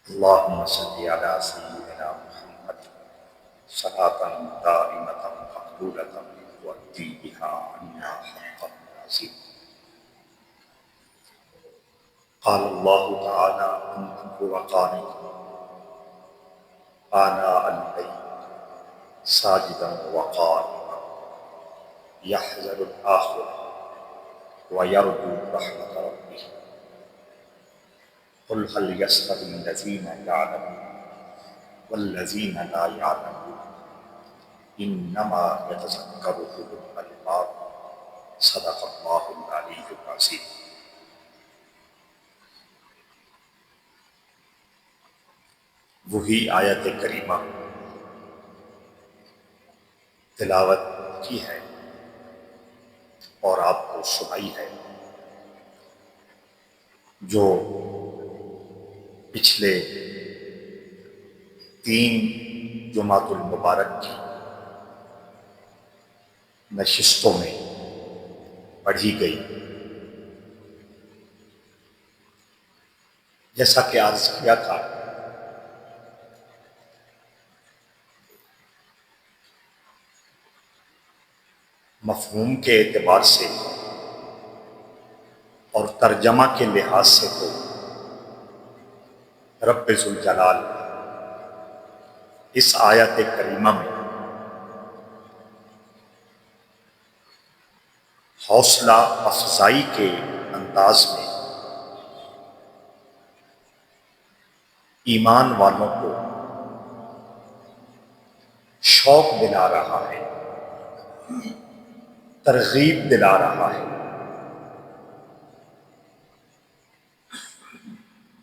اللهم صل على سيدنا محمد صلاة دائمة مقبولة تؤدي بها عنا حقا عظيم. قال الله تعالى عن وقانه آناء الليل ساجدا وقائما يحذر الآخرة ويرجو رحمة ربه. قل هل يستوي الذين يعلمون والذين لا يعلمون انما يتذكر اولو الالباب. صدق اللہ العلی العظیم. وہی آیت کریمہ تلاوت کی ہے اور آپ کو سنائی ہے جو پچھلے 3 جمعۃ المبارک کی نشستوں میں پڑھی گئی. جیسا کہ عرض کیا تھا مفہوم کے اعتبار سے اور ترجمہ کے لحاظ سے تو رب ذوالجلال اس آیت کریمہ میں حوصلہ افزائی کے انداز میں ایمان والوں کو شوق دلا رہا ہے، ترغیب دلا رہا ہے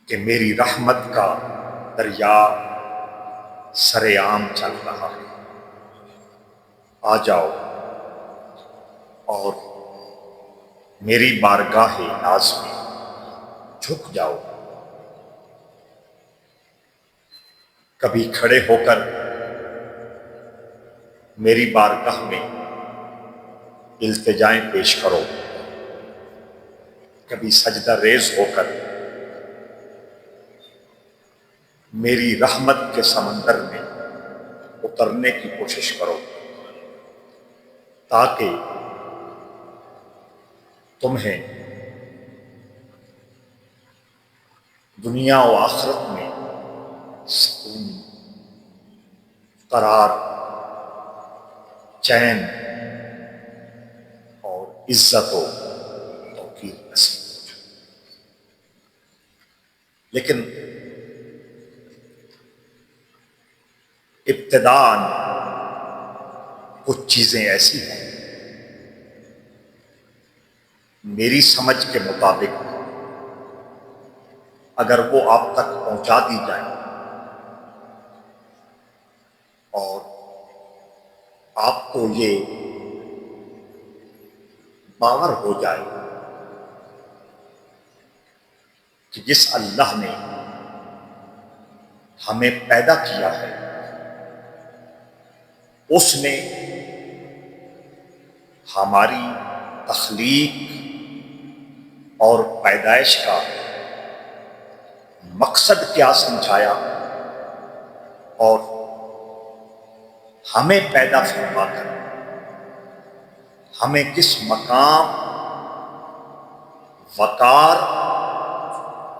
کہ میری رحمت کا دریا سر عام چل رہا ہے، آ جاؤ اور میری بارگاہ ناز میں جھک جاؤ. کبھی کھڑے ہو کر میری بارگاہ میں التجائیں پیش کرو، کبھی سجدہ ریز ہو کر میری رحمت کے سمندر میں اترنے کی کوشش کرو تاکہ تمہیں دنیا و آخرت میں سکون، قرار، چین اور عزت و توقیر نصیب ہو جائے. لیکن ابتداءً کچھ چیزیں ایسی ہیں میری سمجھ کے مطابق اگر وہ آپ تک پہنچا دی جائیں اور آپ کو یہ باور ہو جائے کہ جس اللہ نے ہمیں پیدا کیا ہے اس نے ہماری تخلیق اور پیدائش کا مقصد کیا سمجھایا اور ہمیں پیدا فرما کر ہمیں کس مقام، وقار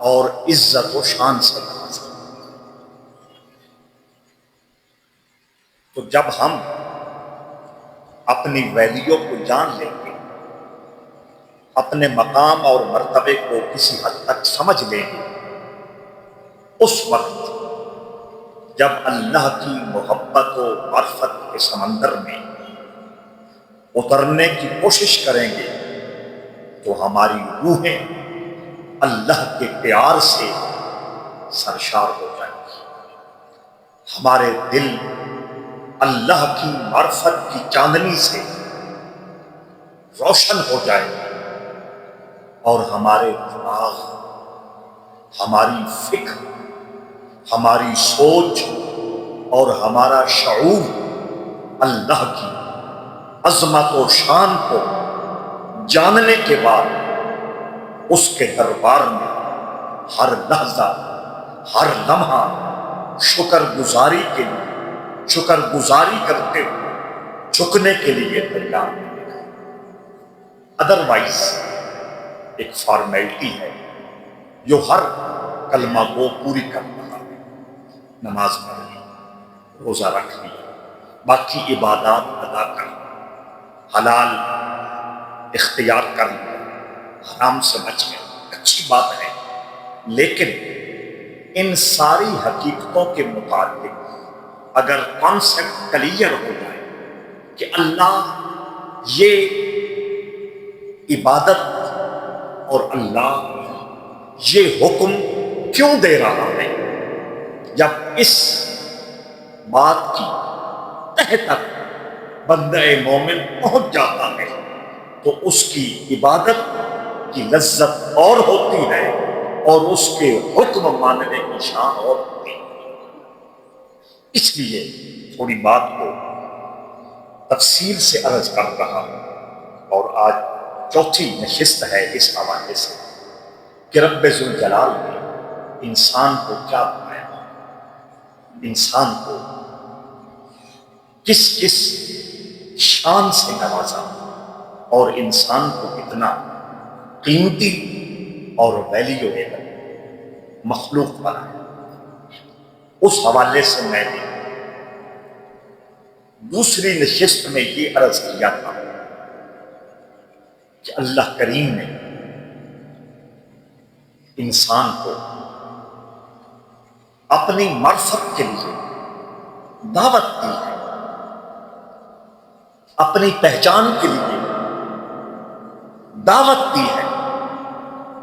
اور عزت و شان سے نوازا. تو جب ہم اپنی ویلیو کو جان لیں گے، اپنے مقام اور مرتبے کو کسی حد تک سمجھ لیں گے، اس وقت جب اللہ کی محبت و معرفت کے سمندر میں اترنے کی کوشش کریں گے تو ہماری روحیں اللہ کے پیار سے سرشار ہو جائیں گی، ہمارے دل اللہ کی معرفت کی چاندنی سے روشن ہو جائیں گے اور ہمارے دماغ، ہماری فکر، ہماری سوچ اور ہمارا شعور اللہ کی عظمت و شان کو جاننے کے بعد اس کے دربار میں ہر لحظہ ہر لمحہ شکر گزاری کے لیے، شکر گزاری کرتے ہوئے جھکنے کے لیے تیار ہے۔ ادروائز ایک فارمیلٹی ہے جو ہر کلمہ کو پوری کر رہا ہے، نماز پڑھ لی، روزہ رکھ لی، باقی عبادات ادا کر لی، حلال اختیار کر لیا، حرام سے بچ گئے، اچھی بات ہے، لیکن ان ساری حقیقتوں کے متعلق اگر کانسیپٹ کلیئر ہو جائے کہ اللہ یہ عبادت اور اللہ یہ حکم کیوں دے رہا ہے، جب اس بات کی تہ تک بندہ مومن پہنچ جاتا ہے تو اس کی عبادت کی لذت اور ہوتی ہے اور اس کے حکم ماننے کی شان اور ہوتی ہے۔ اس لیے تھوڑی بات کو تفصیل سے عرض کر رہا ہوں، اور آج چوتھی نشست ہے اس حوالے سے کہ رب ذوالجلال نے انسان کو کیا بنایا، انسان کو کس کس شان سے نوازا، اور انسان کو اتنا قیمتی اور ویلیویبل مخلوق بنایا۔ اس حوالے سے میں نے دوسری نشست میں یہ عرض کیا تھا کہ اللہ کریم نے انسان کو اپنی معرفت کے لیے دعوت دی ہے، اپنی پہچان کے لیے دعوت دی ہے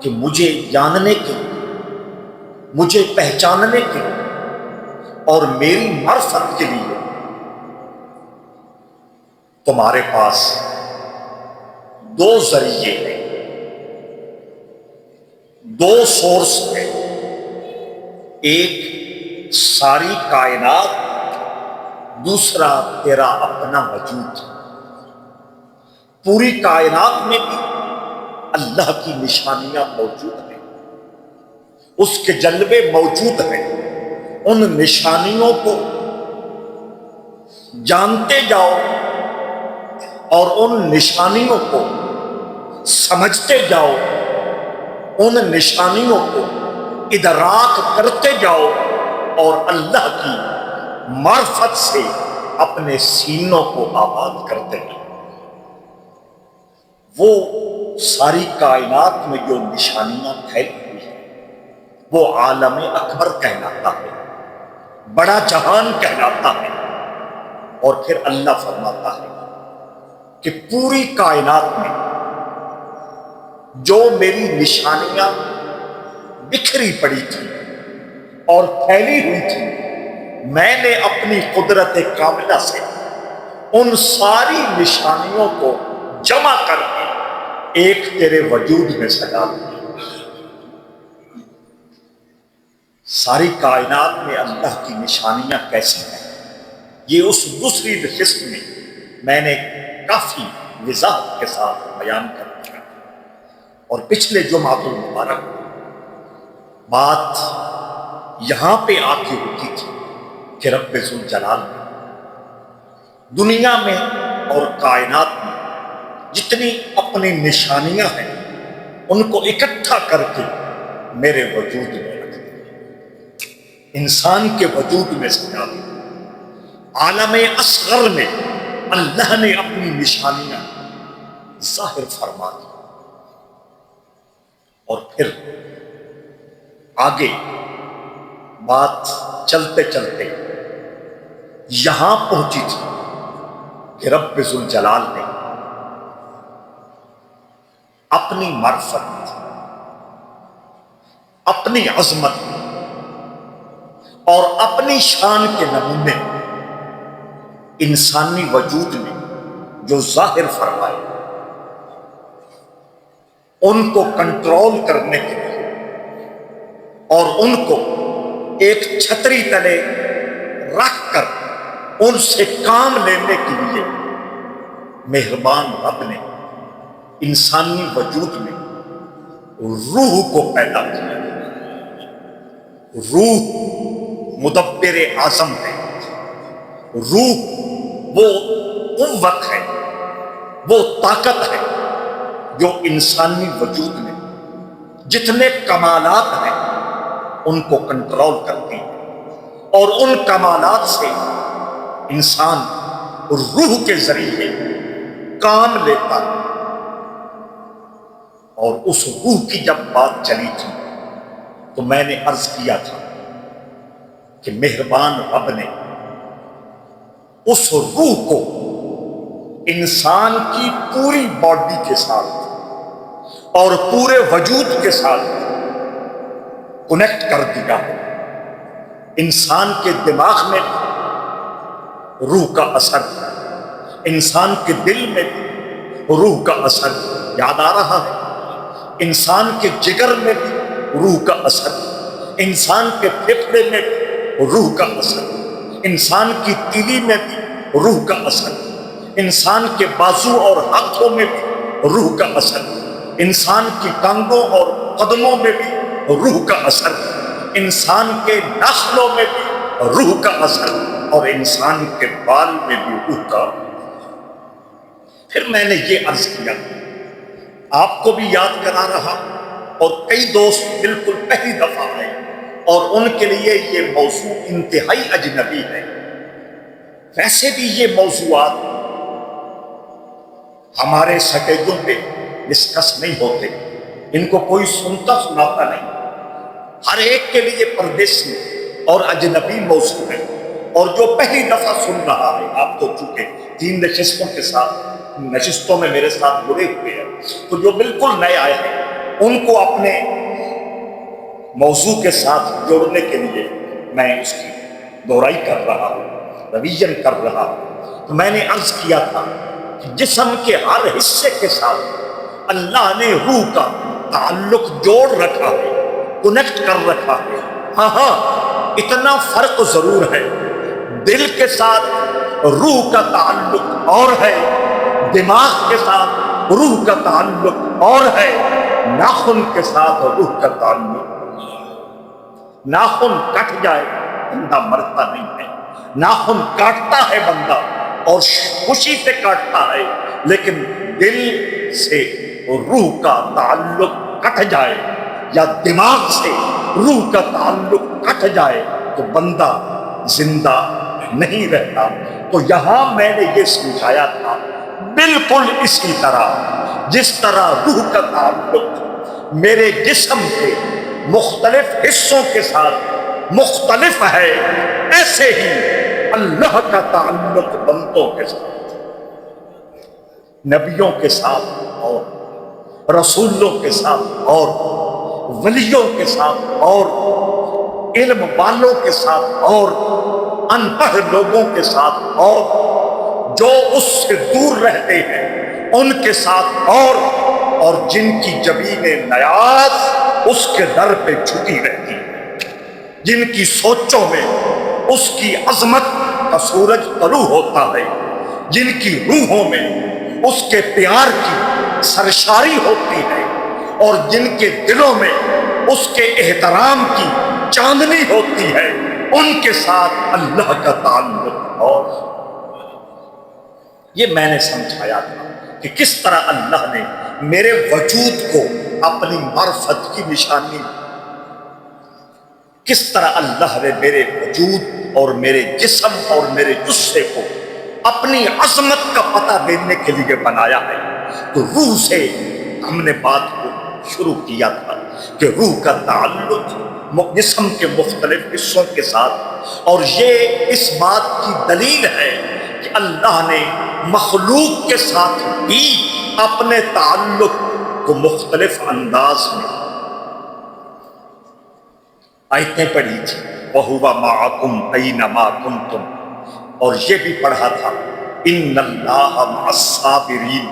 کہ مجھے جاننے کے لیے، مجھے پہچاننے کے لیے اور میری معرفت کے لیے تمہارے پاس دو ذریعے ہیں، دو سورس ہیں، ایک ساری کائنات، دوسرا تیرا اپنا وجود۔ پوری کائنات میں بھی اللہ کی نشانیاں موجود ہیں، اس کے جلوے موجود ہیں، ان نشانیوں کو جانتے جاؤ اور ان نشانیوں کو سمجھتے جاؤ، ان نشانیوں کو ادراک کرتے جاؤ اور اللہ کی معرفت سے اپنے سینوں کو آباد کرتے جاؤ۔ وہ ساری کائنات میں جو نشانیاں پھیلی ہوئی ہیں وہ عالم اکبر کہلاتا ہے، بڑا جہان کہلاتا ہے، اور پھر اللہ فرماتا ہے کہ پوری کائنات میں جو میری نشانیاں بکھری پڑی تھی اور پھیلی ہوئی تھی، میں نے اپنی قدرت کاملہ سے ان ساری نشانیوں کو جمع کر کے ایک تیرے وجود میں سجا دیا۔ ساری کائنات میں اللہ کی نشانیاں کیسی ہیں، یہ اس دوسری نشست میں نے کافی وضاحت کے ساتھ بیان کر دیا، اور پچھلے جمعۃ المبارک بات یہاں پہ آ کے رکی تھی کہ رب ذوالجلال نے دنیا میں اور کائنات میں جتنی اپنی نشانیاں ہیں ان کو اکٹھا کر کے میرے وجود میں رکھ دیا، انسان کے وجود میں سجا دیا۔ عالم اصغر میں اللہ نے اپنی نشانیاں ظاہر فرما دی، اور پھر آگے بات چلتے چلتے یہاں پہنچی تھی کہ رب ذوالجلال نے اپنی معرفت، اپنی عظمت اور اپنی شان کے نمونے انسانی وجود میں جو ظاہر فرمائے، ان کو کنٹرول کرنے کے لیے اور ان کو ایک چھتری تلے رکھ کر ان سے کام لینے کے لیے مہربان رب نے انسانی وجود میں روح کو پیدا کیا۔ روح مدبر اعظم ہے، روح وہ قوت ہے، وہ طاقت ہے جو انسانی وجود میں جتنے کمالات ہیں ان کو کنٹرول کرتی ہے، اور ان کمالات سے انسان روح کے ذریعے کام لیتا ہے۔ اور اس روح کی جب بات چلی تھی تو میں نے عرض کیا تھا کہ مہربان رب نے اس روح کو انسان کی پوری باڈی کے ساتھ اور پورے وجود کے ساتھ کنیکٹ کر دیا ہے۔ انسان کے دماغ میں بھی روح کا اثر، انسان کے دل میں بھی روح کا اثر یاد آ رہا ہے، انسان کے جگر میں بھی روح کا اثر، انسان کے پھیپھڑے میں بھی روح کا اثر، انسان کی تیلی میں بھی روح کا اثر، انسان کے بازو اور ہاتھوں میں بھی روح کا اثر، انسان کی ٹانگوں اور قدموں میں بھی روح کا اثر، انسان کے ناخنوں میں بھی روح کا اثر، اور انسان کے بال میں بھی روح کا۔ پھر میں نے یہ عرض کیا، آپ کو بھی یاد کرا رہا، اور کئی دوست بالکل پہلی دفعہ آئے اور ان کے لیے یہ موضوع انتہائی اجنبی ہے۔ ویسے بھی یہ موضوعات ہمارے سٹیجوں پہ ڈسکس نہیں ہوتے، ان کو کوئی سنتا سناتا نہیں، ہر ایک کے لیے پردیسی اور اجنبی موضوع ہے۔ اور جو پہلی دفعہ سن رہا ہے، آپ تو چونکہ 3 نشستوں میں میرے ساتھ جڑے ہوئے ہیں، تو جو بالکل نئے آئے ہیں ان کو اپنے موضوع کے ساتھ جوڑنے کے لیے میں اس کی دہرائی کر رہا ہوں، ریویژن کر رہا ہوں۔ تو میں نے عرض کیا تھا کہ جسم کے ہر حصے کے ساتھ اللہ نے روح کا تعلق جوڑ رکھا ہے، کنیکٹ کر رکھا ہے۔ ہاں اتنا فرق ضرور ہے، دل کے ساتھ روح کا تعلق اور ہے، دماغ کے ساتھ روح کا تعلق اور ہے، ناخن کے ساتھ روح کا تعلق۔ ناخن کٹ جائے بندہ مرتا نہیں ہے، ناخن کاٹتا ہے بندہ اور خوشی سے کاٹتا ہے، لیکن دل سے روح کا تعلق کٹ جائے یا دماغ سے روح کا تعلق کٹ جائے تو بندہ زندہ نہیں رہتا۔ تو یہاں میں نے یہ سمجھایا تھا بالکل اسی طرح جس طرح روح کا تعلق میرے جسم کے مختلف حصوں کے ساتھ مختلف ہے، ایسے ہی اللہ کا تعلق بندوں کے ساتھ، نبیوں کے ساتھ اور رسولوں کے ساتھ اور ولیوں کے ساتھ اور علم والوں کے ساتھ اور ان پڑھ لوگوں کے ساتھ اور جو اس سے دور رہتے ہیں ان کے ساتھ اور جن کی جبین نیاز اس کے در پہ جھکی رہتی ہے، جن کی سوچوں میں اس کی عظمت کا سورج طلوع ہوتا ہے، جن کی روحوں میں اس کے پیار کی سرشاری ہوتی ہے، اور جن کے دلوں میں اس کے احترام کی چاندنی ہوتی ہے، ان کے ساتھ اللہ کا تعلق۔ اور یہ میں نے سمجھایا تھا کہ کس طرح اللہ نے میرے وجود کو اپنی معرفت کی نشانی، کس طرح اللہ نے میرے وجود اور میرے جسم اور میرے جسے کو اپنی عظمت کا پتہ دینے کے لیے بنایا ہے۔ تو روح سے ہم نے بات کو شروع کیا تھا کہ روح کا تعلق جسم کے مختلف حصوں کے ساتھ، اور یہ اس بات کی دلیل ہے کہ اللہ نے مخلوق کے ساتھ بھی اپنے تعلق کو مختلف انداز میں آیتیں پڑھی تھی، وَهُوَ مَعَكُمْ أَيْنَمَا كُنْتُمْ، اور یہ بھی پڑھا تھا إِنَّ اللَّهَ مَعَ الصَّابِرِينَ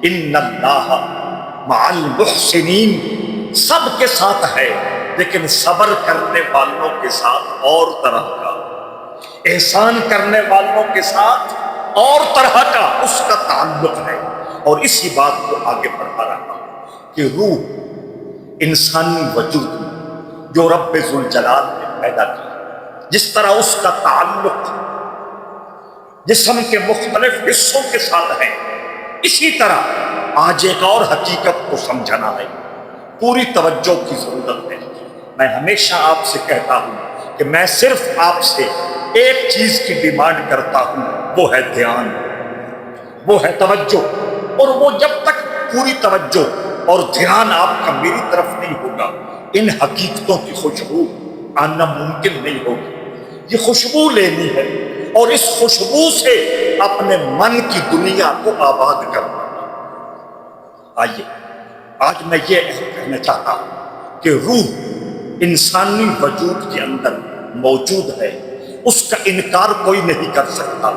إِنَّ اللَّهَ مَعَ الْمُحْسِنِينَ، سب کے ساتھ ہے لیکن صبر کرنے والوں کے ساتھ اور طرح کا، احسان کرنے والوں کے ساتھ اور طرح کا اس کا تعلق ہے۔ اور اسی بات کو آگے بڑھا رہا کہ روح انسانی وجود میں جو رب ذوالجلال نے پیدا کی، جس طرح اس کا تعلق جسم کے مختلف حصوں کے ساتھ ہے، اسی طرح آج ایک اور حقیقت کو سمجھنا ہے، پوری توجہ کی ضرورت ہے۔ میں ہمیشہ آپ سے کہتا ہوں کہ میں صرف آپ سے ایک چیز کی ڈیمانڈ کرتا ہوں، وہ ہے دھیان، وہ ہے توجہ، اور وہ جب تک پوری توجہ اور دھیان آپ کا میری طرف نہیں ہوگا، ان حقیقتوں کی خوشبو آنا ممکن نہیں ہوگی۔ یہ خوشبو لینی ہے اور اس خوشبو سے اپنے من کی دنیا کو آباد کرنا ہے۔ آئیے آج میں یہ کہنا چاہتا ہوں کہ روح انسانی وجود کے اندر موجود ہے، اس کا انکار کوئی نہیں کر سکتا۔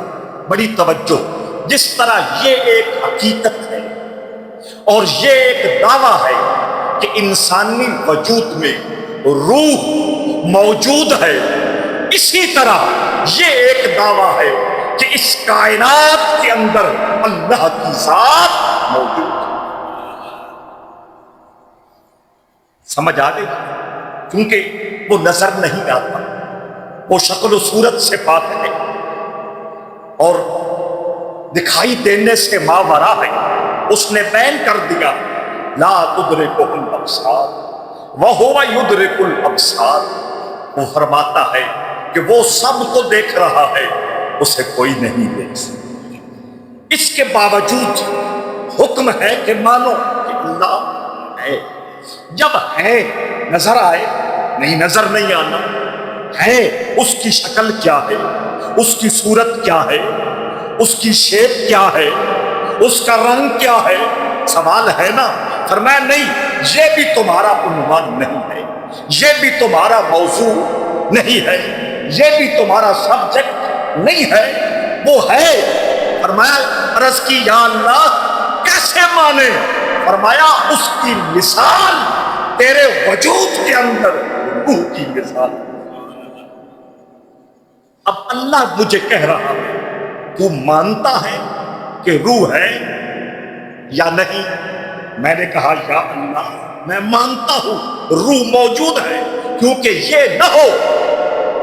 بڑی توجہ، جس طرح یہ ایک حقیقت ہے اور یہ ایک دعویٰ ہے کہ انسانی وجود میں روح موجود ہے، اسی طرح یہ ایک دعویٰ ہے کہ اس کائنات کے اندر اللہ کی ذات موجود ہے۔ سمجھ آ گئی؟ کیونکہ وہ نظر نہیں آتا، وہ شکل و صورت سے پاک ہے اور دکھائی دینے سے ماورا ہے۔ اس نے بیان کر دیا، لا تدرکہ الابصار وہو یدرک الابصار۔ وہ فرماتا ہے کہ وہ سب کو دیکھ رہا ہے، اسے کوئی نہیں دیکھ سکتا۔ اس کے باوجود حکم ہے کہ مانو کہ اللہ ہے۔ جب ہے نظر آئے نہیں، نظر نہیں آنا ہے، اس کی شکل کیا ہے، اس کی صورت کیا ہے، اس کی شیپ کیا ہے، اس کا رنگ کیا ہے، سوال ہے نا؟ فرمایا نہیں، یہ بھی تمہارا عنوان نہیں ہے، یہ بھی تمہارا موضوع نہیں ہے، یہ بھی تمہارا سبجیکٹ نہیں ہے، وہ ہے۔ فرمایا عرض کی یا اللہ کیسے مانے؟ فرمایا اس کی مثال تیرے وجود کے اندر روح کی مثال۔ اب اللہ مجھے کہہ رہا ہے تو مانتا ہے کہ روح ہے یا نہیں؟ میں نے کہا یا اللہ میں مانتا ہوں روح موجود ہے، کیونکہ یہ نہ ہو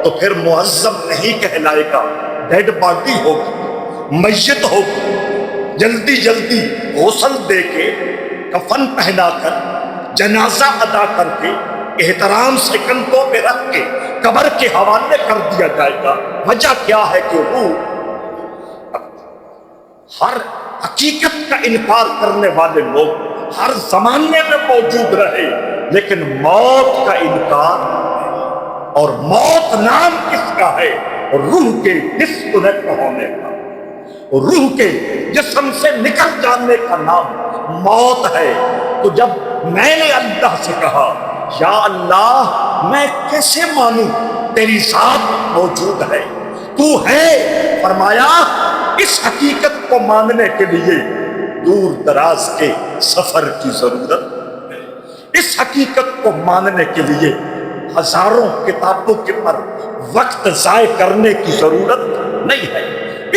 تو پھر معظم نہیں کہلائے گا، ڈیڈ باڈی ہوگی، میت ہوگی۔ جلدی جلدی غسل دے کے، کفن پہنا کر، جنازہ ادا کر کے، احترام سے کندھوں پہ رکھ کے قبر کے حوالے کر دیا جائے گا۔ وجہ کیا ہے کہ روح ہر حقیقت کا انکار کرنے والے لوگ ہر زمانے میں موجود رہے، لیکن موت کا انکار، اور موت نام کس کا ہے؟ روح کے ڈسکنیکٹ ہونے کا، روح کے جسم سے نکل جانے کا نام موت ہے۔ تو جب میں نے اللہ سے کہا یا اللہ میں کیسے مانوں تیری ذات موجود ہے، تو ہے، فرمایا اس حقیقت کو ماننے کے لیے دور دراز کے سفر کی ضرورت ہے۔ اس حقیقت کو ماننے کے لیے ہزاروں کتابوں کے پر وقت ضائع کرنے کی ضرورت نہیں ہے۔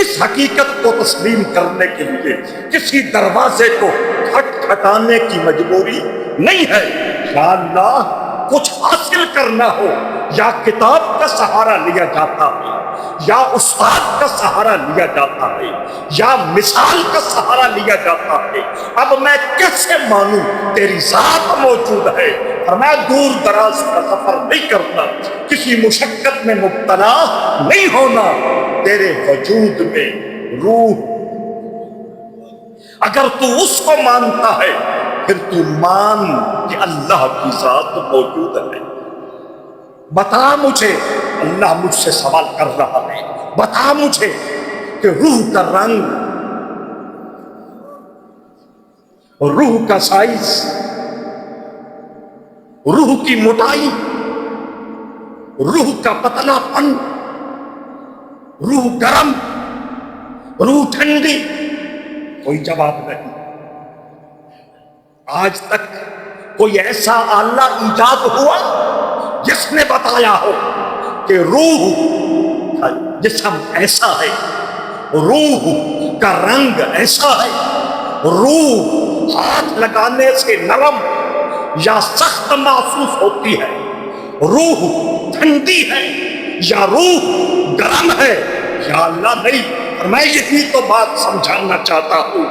اس حقیقت کو تسلیم کرنے کے لیے کسی دروازے کو کھٹکھٹانے کی مجبوری نہیں ہے۔ یا اللہ کچھ حاصل کرنا ہو، یا کتاب کا سہارا لیا جاتا ہے، یا استاد کا سہارا لیا جاتا ہے، یا مثال کا سہارا لیا جاتا ہے۔ اب میں کیسے مانوں تیری ذات موجود ہے؟ فرمایا دور دراز کا سفر نہیں کرنا، کسی مشقت میں مبتلا نہیں ہونا، تیرے وجود میں روح، اگر تو اس کو مانتا ہے پھر تو مان کہ اللہ کی ذات موجود ہے۔ بتا مجھے، اللہ مجھ سے سوال کر رہا ہے، بتا مجھے کہ روح کا رنگ، روح کا سائز، روح کی موٹائی، روح کا پتلا پن، روح گرم، روح ٹھنڈی، کوئی جواب نہیں۔ آج تک کوئی ایسا آلہ ایجاد ہوا جس نے بتایا ہو کہ روح کا جسم ایسا ہے، روح کا رنگ ایسا ہے، روح ہاتھ لگانے سے نرم یا سخت محسوس ہوتی ہے، روح ٹھنڈی ہے یا روح گرم ہے؟ یا اللہ نہیں، میں یہی تو بات سمجھانا چاہتا ہوں،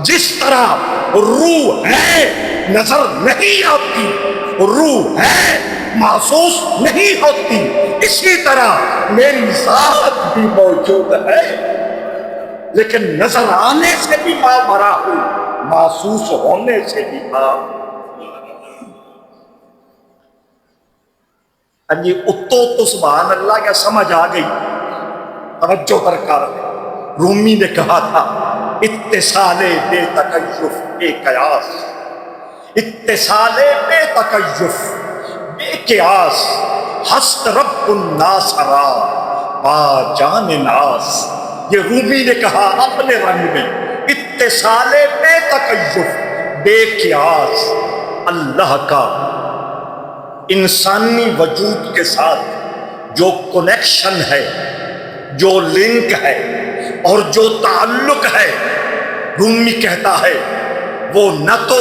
جس طرح روح ہے نظر نہیں آتی، روح ہے محسوس نہیں ہوتی، اسی طرح میری ذات بھی موجود ہے لیکن نظر آنے سے بھی ماں مرا ہوں، محسوس ہونے سے بھی ماں۔ جی اتو تو سبحان اللہ کیا سمجھ آ گئی؟ توجہ درکار ہے۔ رومی نے کہا تھا اتصال بے تکیف بے قیاس، اتصال بے تکیف بے قیاس، ہست رب الناس را با جان ناس۔ یہ رومی نے کہا اپنے رنگ میں، اتصال بے تکیف بے قیاس، اللہ کا انسانی وجود کے ساتھ جو کنیکشن ہے، جو لنک ہے اور جو تعلق ہے، رومی کہتا ہے وہ نہ تو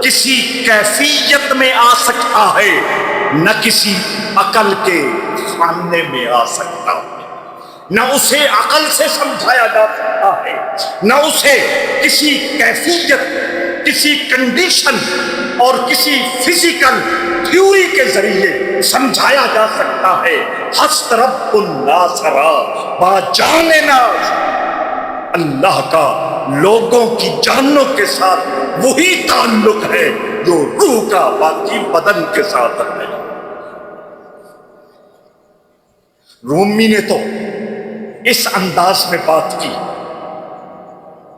کسی کیفیت میں آ سکتا ہے نہ کسی عقل کے خانے میں آ سکتا ہے، نہ اسے عقل سے سمجھایا جا سکتا ہے، نہ اسے کسی کیفیت، کسی کنڈیشن اور کسی فزیکل تھیوری کے ذریعے سمجھایا جا سکتا ہے۔ ہست رب الناس را با جان ناس، اللہ کا لوگوں کی جانوں کے ساتھ وہی تعلق ہے جو روح کا باقی بدن کے ساتھ ہے۔ رومی نے تو اس انداز میں بات کی،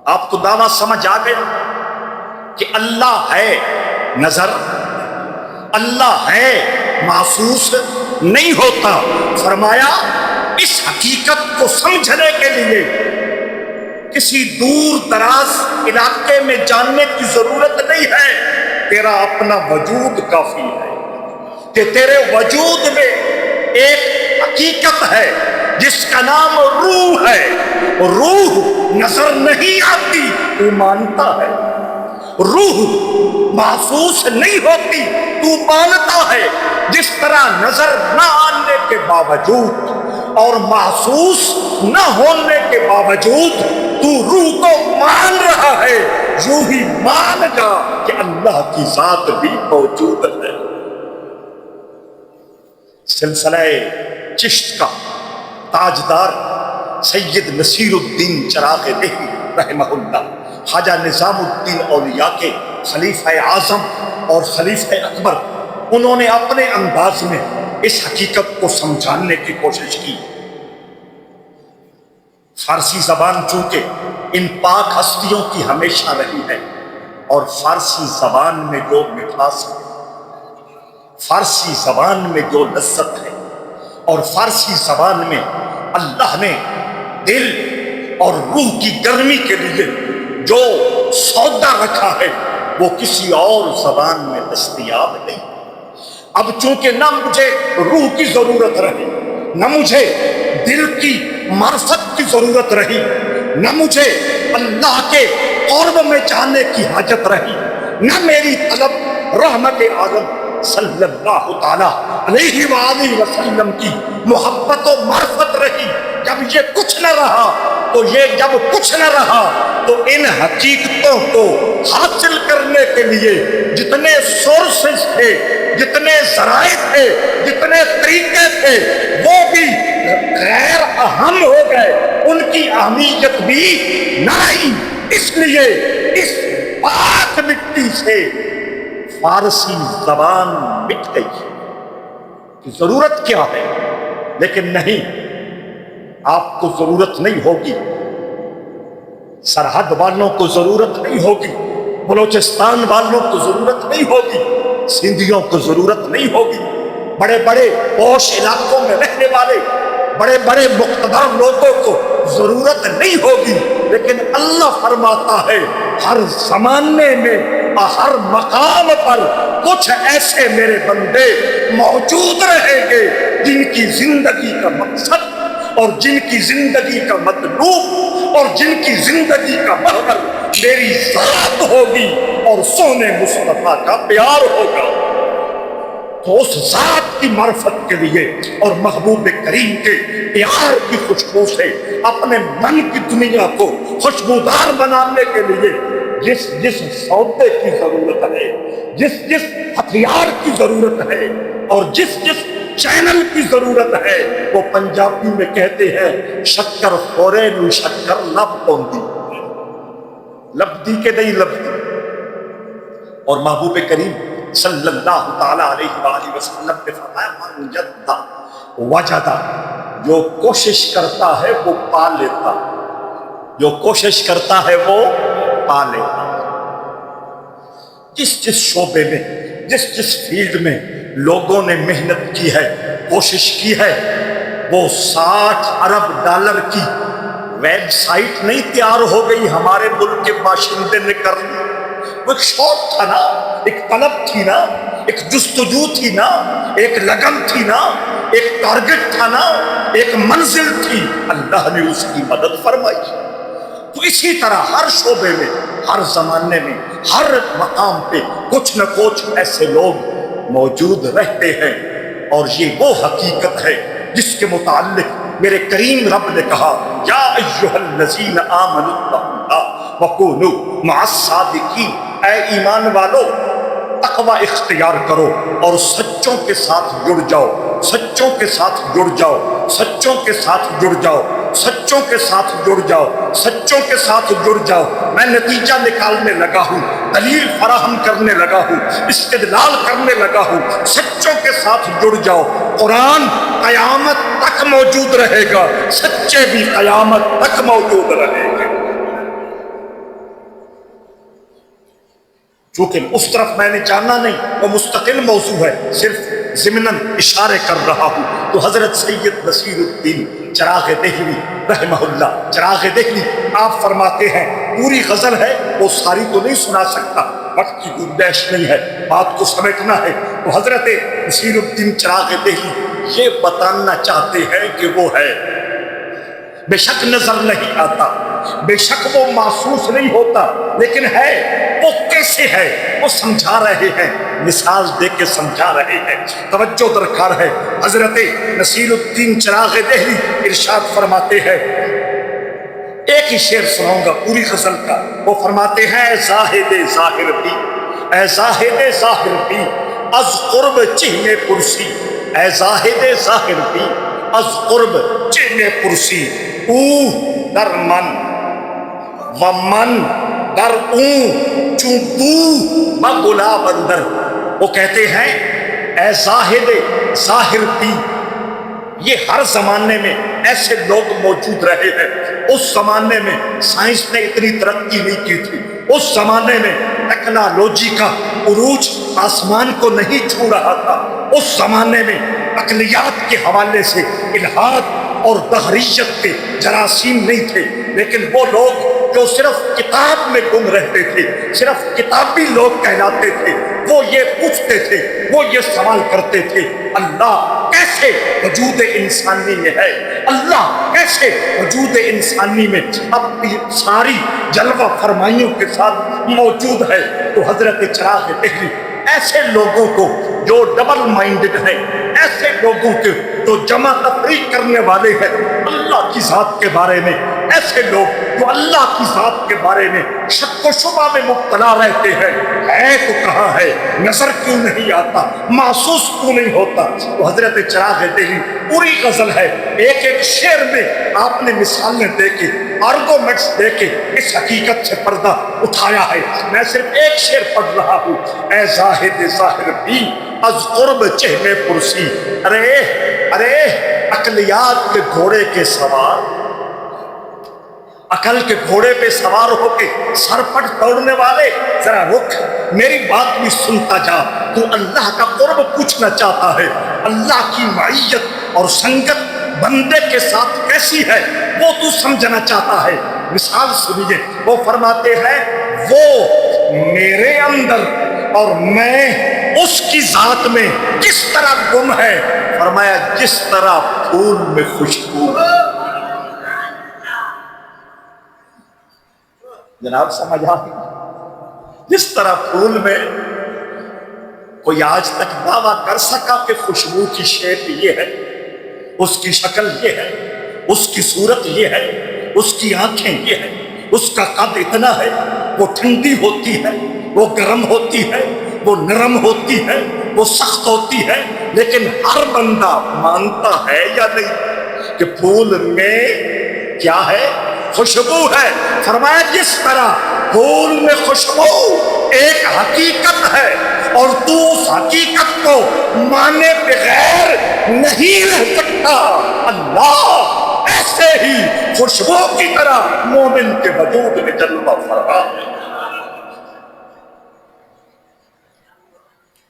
آپ کو دعویٰ سمجھ آ گیا کہ اللہ ہے نظر، اللہ ہے محسوس نہیں ہوتا۔ فرمایا اس حقیقت کو سمجھنے کے لیے کسی دور دراز علاقے میں جاننے کی ضرورت نہیں ہے، تیرا اپنا وجود کافی ہے کہ تیرے وجود میں ایک حقیقت ہے جس کا نام روح ہے۔ روح نظر نہیں آتی، تو مانتا ہے، روح محسوس نہیں ہوتی، تو مانتا ہے، جس طرح نظر نہ آنے کے باوجود اور محسوس نہ ہونے کے باوجود تو روح کو مان رہا ہے، یوں ہی مان جا کہ اللہ کی ذات بھی موجود ہے۔ سلسلہ چشت کا تاجدار سید نصیر الدین چراغ دہی رحمہ اللہ، خواجہ نظام الدین اولیاء کے خلیفہ اعظم اور خلیفہ اکبر، انہوں نے اپنے انداز میں اس حقیقت کو سمجھانے کی کوشش کی۔ فارسی زبان چونکہ ان پاک ہستیوں کی ہمیشہ رہی ہے، اور فارسی زبان میں جو مٹھاس ہے، فارسی زبان میں جو لذت ہے، اور فارسی زبان میں اللہ نے دل اور روح کی گرمی کے لیے جو سودا رکھا ہے وہ کسی اور زبان میں دستیاب نہیں۔ اب چونکہ نہ مجھے روح کی ضرورت رہی، نہ مجھے دل کی معرفت کی ضرورت رہی، نہ مجھے اللہ کے قرب میں جانے کی حاجت رہی، نہ میری طلب رحمت عالم صلی اللہ تعالیٰ علیہ وآلہ وسلم کی محبت و معرفت رہی۔ جب یہ کچھ نہ رہا تو ان حقیقتوں کو حاصل کرنے کے لیے جتنے سورسز تھے، جتنے ذرائع تھے، جتنے طریقے تھے، وہ بھی غیر اہم ہو گئے، ان کی اہمیت بھی نہ رہی۔ اس لیے اس پاک مٹی سے فارسی زبان مٹ گئی۔ ضرورت کیا ہے؟ لیکن نہیں، آپ کو ضرورت نہیں ہوگی، سرحد والوں کو ضرورت نہیں ہوگی، بلوچستان والوں کو ضرورت نہیں ہوگی، سندھیوں کو ضرورت نہیں ہوگی، بڑے بڑے پوش علاقوں میں رہنے والے بڑے بڑے مقتدر لوگوں کو ضرورت نہیں ہوگی، لیکن اللہ فرماتا ہے ہر زمانے میں اور ہر مقام پر کچھ ایسے میرے بندے موجود رہیں گے جن کی زندگی کا مقصد اور جن کی زندگی کا مطلوب اور جن کی زندگی کا محور میری ذات ہوگی اور سونے مصطفیٰ کا پیار ہوگا۔ تو اس ذات کی معرفت کے لیے اور محبوب کریم کے پیار کی خوشبو سے اپنے من کی دنیا کو خوشبودار بنانے کے لیے جس جس سودے کی ضرورت ہے، جس جس ہتھیار کی ضرورت ہے اور جس جس چینل کی ضرورت ہے، وہ پنجابی میں کہتے ہیں شکر خورے نو شکر لب پوندی، لبدی کے نہیں لبدی۔ اور محبوب کریم صلی اللہ تعالی علیہ وآلہ وسلم نے فرمایا من جدہ وجدہ، جو کوشش کرتا ہے وہ پا لیتا، جو کوشش کرتا ہے وہ پا لیتا۔ جس جس شعبے میں، جس جس فیلڈ میں لوگوں نے محنت کی ہے، کوشش کی ہے، وہ 60 ارب ڈالر کی ویب سائٹ نہیں تیار ہو گئی ہمارے ملک کے باشندے نے کر لی۔ وہ ایک شوق تھا نا، ایک طلب تھی نا، ایک جستجو تھی نا، ایک لگن تھی نا، ایک ٹارگٹ تھا نا، ایک منزل تھی، اللہ نے اس کی مدد فرمائی۔ تو اسی طرح ہر شعبے میں، ہر زمانے میں، ہر مقام پہ کچھ نہ کچھ ایسے لوگ موجود رہتے ہیں، اور یہ وہ حقیقت ہے جس کے متعلق میرے کریم رب نے کہا یا ایھا الذین آمنوا اتقوا اللہ وکونوا مع الصادقین، اے ایمان والو تقوی اختیار کرو اور سچوں کے ساتھ جڑ جاؤ، سچوں کے ساتھ جڑ جاؤ، سچوں کے ساتھ جڑ جاؤ، سچوں کے ساتھ جڑ جاؤ، سچوں کے ساتھ جڑ جاؤ۔ میں نتیجہ نکالنے لگا ہوں، دلیل فراہم کرنے لگا ہوں، استدلال کرنے لگا ہوں، سچوں کے ساتھ جڑ جاؤ۔ قرآن قیامت تک موجود رہے گا، سچے بھی قیامت تک موجود رہے گا۔ چونکہ اس طرف میں نے جانا نہیں، وہ مستقل موضوع ہے، صرف ضمناً اشارے کر رہا ہوں۔ تو حضرت سید نصیر الدین چراغ دہلوی رحمہ اللہ، چراغ دہلوی آپ فرماتے ہیں، پوری غزل ہے، وہ ساری تو نہیں سنا سکتا، وقت کی گنجائش نہیں ہے، بات کو سمیٹنا ہے۔ تو حضرت نصیر الدین چراغ دہلوی یہ بتانا چاہتے ہیں کہ وہ ہے، بے شک نظر نہیں آتا، بے شک وہ محسوس نہیں ہوتا، لیکن ہے، وہ کیسے ہے وہ سمجھا رہے ہیں، مثال دے کے سمجھا رہے ہیں، توجہ درکار ہے۔ حضرت نصیر الدین چراغ دہلی ارشاد فرماتے ہیں، ایک ہی شعر سناؤں گا پوری غزل کا، وہ فرماتے ہیں اے زاہد ظاہر بھی، اے زاہد ظاہر بھی از قرب چہن پرسی، اے زاہد ظاہر بھی از قرب چہن پرسی، او در من و من در اون چون بو با گلاب اندر۔ وہ کہتے ہیں اے زاہد ظاہر بھی، یہ ہر زمانے میں ایسے لوگ موجود رہے ہیں۔ اس زمانے میں سائنس نے اتنی ترقی نہیں کی تھی، اس زمانے میں ٹیکنالوجی کا عروج آسمان کو نہیں چھو رہا تھا، اس زمانے میں عقلیات کے حوالے سے الحاد اور دہریت کے جراثیم نہیں تھے، لیکن وہ لوگ جو صرف کتاب میں گم رہتے تھے، صرف کتابی لوگ کہلاتے تھے، وہ یہ پوچھتے تھے، وہ یہ سوال کرتے تھے، اللہ کیسے وجود انسانی میں ہے، اللہ کیسے وجود انسانی میں اپنی ساری جلوہ فرمائیوں کے ساتھ موجود ہے۔ تو حضرت چراغ دہلی ایسے لوگوں کو جو ڈبل مائنڈڈ ہیں، ایسے لوگوں کے جو جمع تفریق کرنے والے ہیں اللہ کی ذات کے بارے میں، ایسے لوگ جو اللہ کی ذات کے بارے میں شک و شبہ میں مبتلا رہتے ہیں، ہے تو کہاں ہے، نظر کیوں نہیں آتا، محسوس کیوں نہیں ہوتا۔ تو حضرت چراغ دہلی پوری غزل ہے، ایک ایک شعر میں آپ نے مثالیں دے کے، آرگومنٹس دے کے اس حقیقت سے پردہ اٹھایا ہے۔ میں صرف ایک شعر پڑھ رہا ہوں، اے زاہد ظاہر بھی از قرب چہنے پرسی، ارے ارے عقلیات کے گھوڑے کے سوار، عقل کے گھوڑے پہ سوار ہو کے سر پٹ دوڑنے والے، ذرا رک، میری بات بھی سنتا جا، تو اللہ کا قرب پوچھنا چاہتا ہے، اللہ کی معیت اور سنگت بندے کے ساتھ کیسی ہے وہ تو سمجھنا چاہتا ہے۔ مثال سنیے، وہ فرماتے ہیں وہ میرے اندر اور میں اس کی ذات میں کس طرح گم ہے، فرمایا جس طرح پھول میں خوشبو۔ جناب سمجھا، جس طرح پھول میں کوئی آج تک دعویٰ کر سکا کہ خوشبو کی شیپ یہ ہے، اس کی شکل یہ ہے، اس کی صورت یہ ہے، اس کی آنکھیں یہ ہے، اس کا قد اتنا ہے، وہ ٹھنڈی ہوتی ہے، وہ گرم ہوتی ہے، وہ نرم ہوتی ہے، وہ سخت ہوتی ہے؟ لیکن ہر بندہ مانتا ہے یا نہیں کہ پھول میں کیا ہے؟ خوشبو ہے۔ فرمایا جس طرح پھول میں خوشبو ایک حقیقت ہے اور تو اس حقیقت کو مانے بغیر نہیں رہ سکتا، اللہ ایسے ہی خوشبو کی طرح مومن کے وجود میں جلوہ فرما ہے۔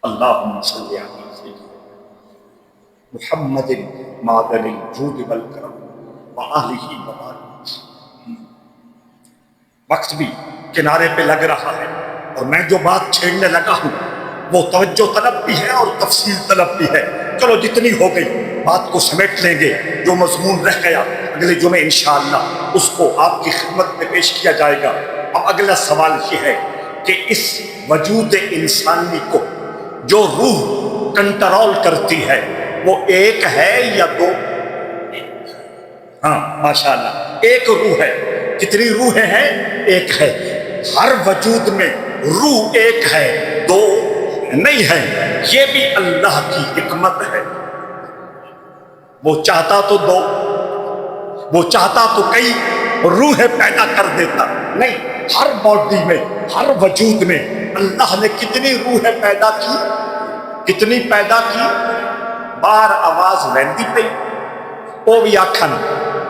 اللہم صلی علی محمد معدن الجود والکرم وآلہ وبارک۔ وقت بھی کنارے پہ لگ رہا ہے اور میں جو بات چھیڑنے لگا ہوں وہ توجہ طلب بھی ہے اور تفصیل طلب بھی ہے۔ چلو جتنی ہو گئی بات کو سمیٹ لیں گے، جو مضمون رہ گیا اگلے جمعے انشاءاللہ اس کو آپ کی خدمت میں پیش کیا جائے گا۔ اب اگلا سوال یہ ہے کہ اس وجود انسانی کو جو روح کنٹرول کرتی ہے وہ ایک ہے یا دو؟ ہاں ماشاءاللہ ایک روح ہے۔ کتنی روحیں ہیں؟ ایک ہے۔ ہر وجود میں روح ایک ہے، دو نہیں ہے۔ یہ بھی اللہ کی حکمت ہے۔ وہ چاہتا تو دو، وہ چاہتا تو کئی روحیں پیدا کر دیتا، نہیں، ہر باڈی میں، ہر وجود میں اللہ نے کتنی روحیں پیدا کی؟ کتنی پیدا کی؟ بار آواز ویندی پئی او بھی آکھن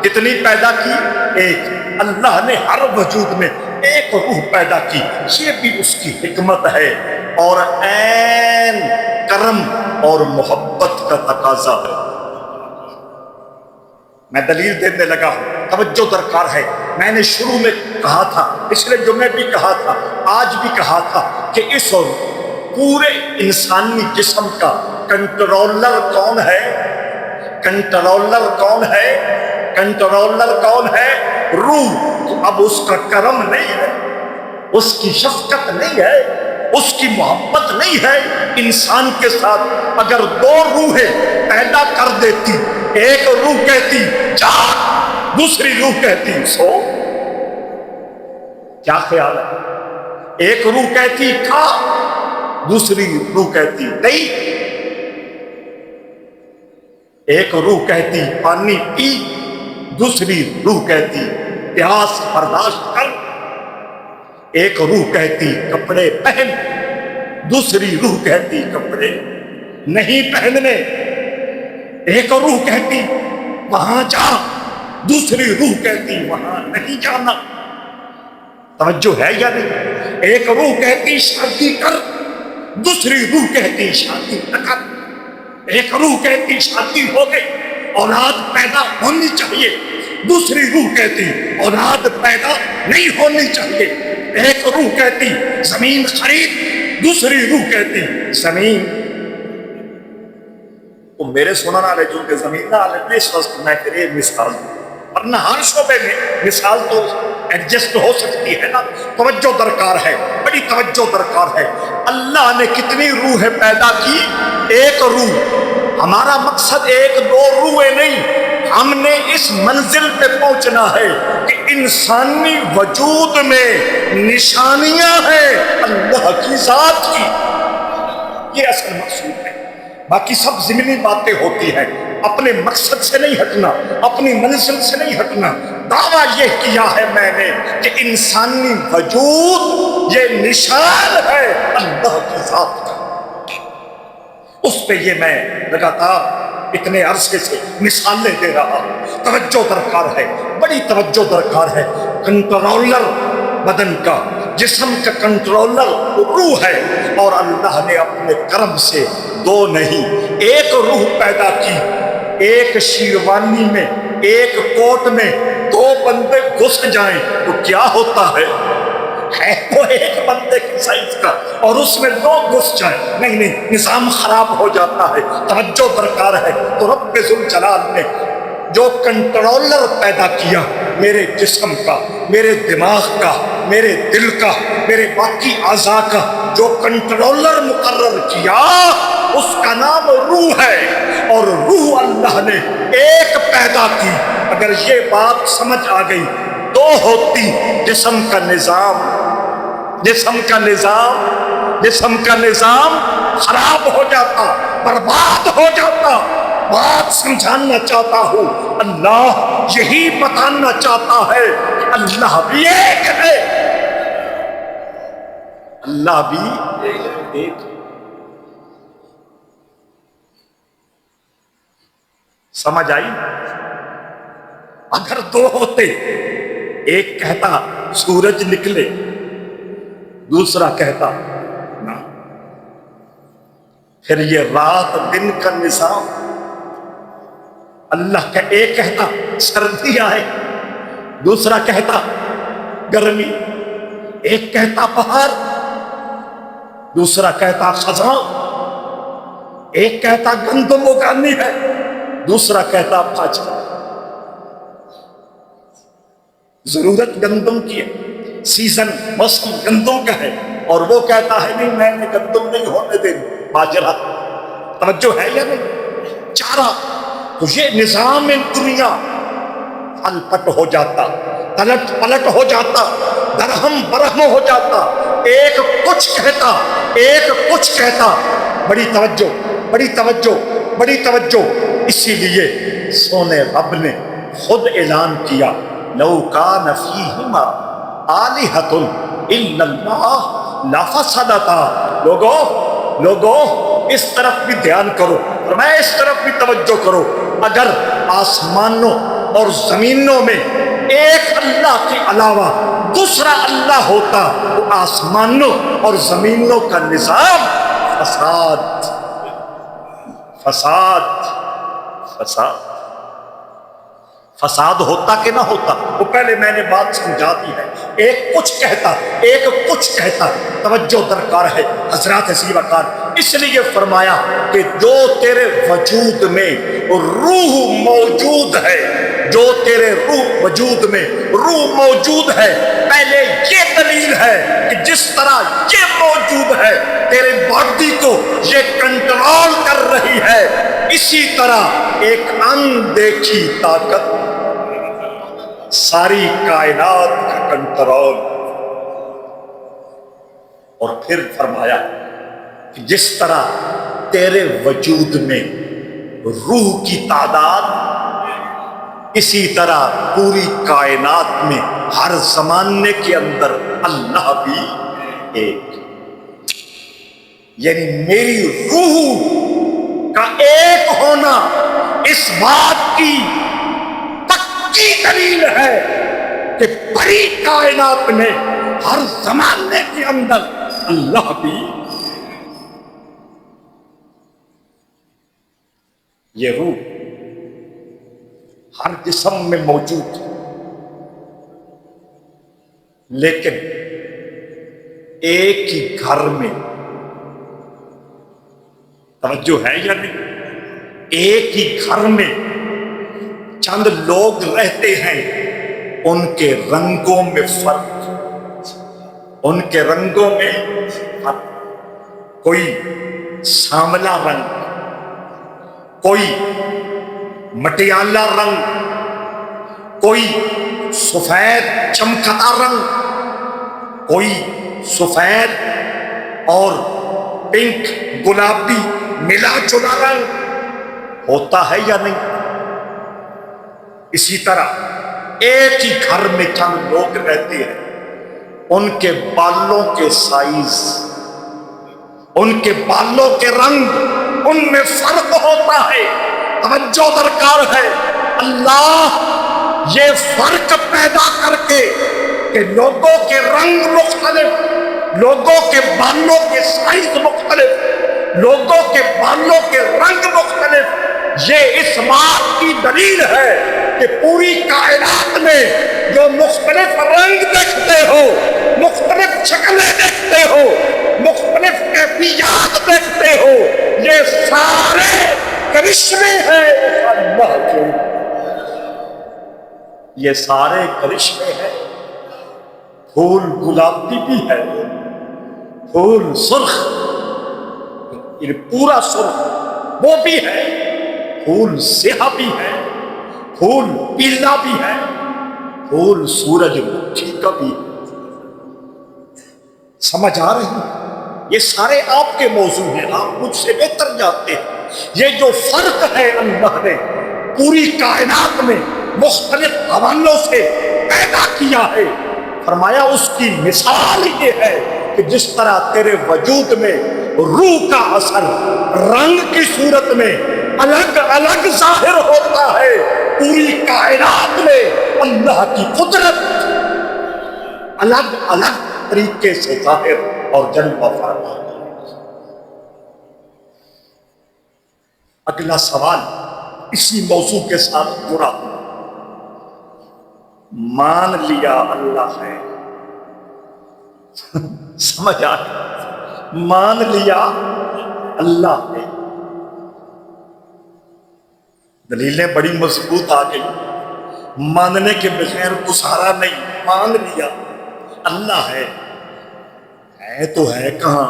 کتنی پیدا کی؟ ایک۔ اللہ نے ہر وجود میں ایک روح پیدا کی، یہ بھی اس کی حکمت ہے اور عین کرم اور محبت کا تقاضا ہے۔ میں دلیل دینے لگا ہوں، توجہ درکار ہے۔ میں نے شروع میں کہا تھا، پچھلے جمعے بھی کہا تھا، آج بھی کہا تھا کہ اس پورے انسانی جسم کا کنٹرولر کون ہے؟ کنٹرولر کون ہے؟ کنٹرولر کون ہے؟ روح۔ تو اب اس کا کرم نہیں ہے، اس کی شفقت نہیں ہے، اس کی محبت نہیں ہے انسان کے ساتھ۔ اگر دو روحیں پیدا کر دیتی، ایک روح کہتی جا، دوسری روح کہتی سو، کیا خیال ہے؟ ایک روح کہتی کھا، دوسری روح کہتی نہیں۔ ایک روح کہتی پانی پی، دوسری روح کہتی پیاس برداشت کر۔ ایک روح کہتی کپڑے پہن، دوسری روح کہتی کپڑے نہیں پہننے۔ ایک روح کہتی وہاں جا، دوسری روح کہتی وہاں نہیں جانا۔ توجہ ہے یا نہیں؟ ایک روح کہتی شادی کر، دوسری روح کہتی شادی نہ کر۔ ایک روح کہتی شادی ہو گئی، اولاد پیدا ہونی چاہیے، دوسری روح کہتی اولاد پیدا نہیں ہونی چاہیے۔ ایک روح کہتی زمین خرید، دوسری روح کہتی زمین تو میرے سننا لے جو کہ زمین نہ لے، اس وقت میں تیرے مثال دوں، ورنہ ہر شعبے میں مثال تو ایڈجسٹ ہو سکتی ہے نا۔ توجہ درکار ہے، بڑی توجہ درکار ہے۔ اللہ نے کتنی روحیں پیدا کی؟ ایک روح۔ ہمارا مقصد ایک دو روحیں نہیں، ہم نے اس منزل پہ پہنچنا ہے کہ انسانی وجود میں نشانیاں ہیں اللہ کی ذات کی، یہ اصل مقصود ہے۔ باقی سب ضمنی باتیں ہوتی ہیں، اپنے مقصد سے نہیں ہٹنا، اپنی منزل سے نہیں ہٹنا۔ دعویٰ یہ کیا ہے میں نے کہ انسانی وجود یہ نشان ہے اللہ کی ذات کا۔ اس پہ یہ میں لگاتار اتنے عرصے سے مثالیں دے رہا ہوں۔ توجہ درکار ہے، بڑی توجہ درکار ہے۔ کنٹرولر بدن کا، جسم کا کنٹرولر روح ہے، اور اللہ نے اپنے کرم سے دو نہیں ایک روح پیدا کی۔ ایک شیروانی میں، ایک کوٹ میں دو بندے گھس جائیں تو کیا ہوتا ہے وہ ایک بندے کی سائز کا، اور اس میں دو گھس جائیں، نہیں نہیں، نظام خراب ہو جاتا ہے۔ توجہ درکار ہے۔ تو رب ذوالجلال نے جو کنٹرولر پیدا کیا میرے جسم کا، میرے دماغ کا، میرے دل کا، میرے باقی اعضاء کا جو کنٹرولر مقرر کیا اس کا نام روح ہے، اور روح اللہ نے ایک پیدا کی۔ اگر یہ بات سمجھ آ گئی تو ہوتی جسم کا نظام، جسم کا نظام، جسم کا نظام خراب ہو جاتا، برباد ہو جاتا۔ بات سمجھانا چاہتا ہوں، اللہ یہی بتانا چاہتا ہے کہ اللہ بھی ایک ہے، اللہ بھی ایک۔ سمجھ آئی؟ اگر دو ہوتے، ایک کہتا سورج نکلے، دوسرا کہتا نہ، پھر یہ رات دن کا نظام، اللہ کا ایک کہتا سردی آئے، دوسرا کہتا گرمی، ایک کہتا بہار، دوسرا کہتا خزاں، ایک کہتا گندم اگانی ہے، دوسرا کہتا باجرا۔ ضرورت گندم کی ہے، سیزن موسم گندم کا ہے، اور وہ کہتا ہے نہیں میں نے گندم نہیں ہونے دیں، باجرا۔ توجہ ہے یا نہیں؟ چارہ۔ تو یہ نظام دنیا پل پٹ ہو جاتا، پلٹ پلٹ ہو جاتا، درہم برہم ہو جاتا، ایک کچھ کہتا، ایک کچھ کہتا۔ بڑی توجہ، بڑی توجہ، بڑی توجہ۔ اسی لیے سونے رب نے خود اعلان کیا لو کان فیہما آلہۃ الا اللہ لفسدتا۔ لوگو اس طرف بھی دھیان کرو اور میں اس طرف بھی توجہ کرو۔ اگر آسمانوں اور زمینوں میں ایک اللہ کے علاوہ دوسرا اللہ ہوتا تو آسمانوں اور زمینوں کا نظام فساد فساد فساد فساد ہوتا کہ نہ ہوتا؟ وہ پہلے میں نے بات سمجھا دی ہے۔ ایک کچھ کہتا، ایک کچھ کہتا۔ توجہ درکار ہے حضرات عزیز وقار۔ اس لیے فرمایا کہ جو تیرے وجود میں روح موجود ہے، جو تیرے روح وجود میں روح موجود ہے، پہلے یہ دلیل ہے کہ جس طرح یہ موجود ہے تیرے باڈی کو یہ کنٹرول کر رہی ہے، اسی طرح ایک اندیکھی طاقت ساری کائنات کا کنٹرول۔ اور پھر فرمایا کہ جس طرح تیرے وجود میں روح کی تعداد، اسی طرح پوری کائنات میں ہر زمانے کے اندر اللہ بھی ایک۔ یعنی میری روح کا ایک ہونا اس بات کی پکی دلیل ہے کہ بڑی کائنات میں ہر زمانے کے اندر اللہ بھی۔ یہ روح ہر جسم میں موجود ہے، لیکن ایک ہی گھر میں، توجہ ہے یا نہیں؟ ایک ہی گھر میں چند لوگ رہتے ہیں، ان کے رنگوں میں فرق، ان کے رنگوں میں فرق۔ کوئی سانولا رنگ، کوئی مٹیالہ رنگ، کوئی سفید چمکتا رنگ، کوئی سفید اور پنک گلابی ملا جلا رنگ ہوتا ہے یا نہیں؟ اسی طرح ایک ہی گھر میں چند لوگ رہتے ہیں، ان کے بالوں کے سائز، ان کے بالوں کے رنگ، ان میں فرق ہوتا ہے۔ توجہ درکار ہے۔ اللہ یہ فرق پیدا کر کے کہ لوگوں کے رنگ مختلف، لوگوں کے بالوں کے سائز مختلف، لوگوں کے بالوں کے رنگ مختلف، یہ اس بات کی دلیل ہے کہ پوری کائنات میں جو مختلف رنگ دیکھتے ہو، مختلف شکلیں دیکھتے ہو، مختلف کیفیات دیکھتے ہو، یہ سارے کرشمے ہیں اللہ کے۔ یہ سارے کرشمے ہیں، پھول گلابی بھی ہے، پھول سرخ، یہ پورا سرخ وہ بھی ہے، پھول سیاہ بھی ہے، پھول پیلا بھی ہے، پھول سورج مکھی کا بھی ہے۔ سمجھ آ رہی ہے؟ یہ سارے آپ کے موضوع ہیں، آپ مجھ سے بہتر جانتے ہیں۔ یہ جو فرق ہے اللہ نے پوری کائنات میں مختلف حوالوں سے پیدا کیا ہے، فرمایا اس کی مثال یہ ہے کہ جس طرح تیرے وجود میں روح کا اثر رنگ کی صورت میں الگ الگ ظاہر ہوتا ہے، پوری کائنات میں اللہ کی قدرت الگ الگ طریقے سے ظاہر اور جلوہ فرما۔ اگلا سوال اسی موضوع کے ساتھ جڑا ہوا، مان لیا اللہ ہے، سمجھ آئے؟ مان لیا اللہ ہے، دلیلیں بڑی مضبوط آ گئی، ماننے کے بغیر گزارا نہیں، مان لیا اللہ ہے تو ہے کہاں؟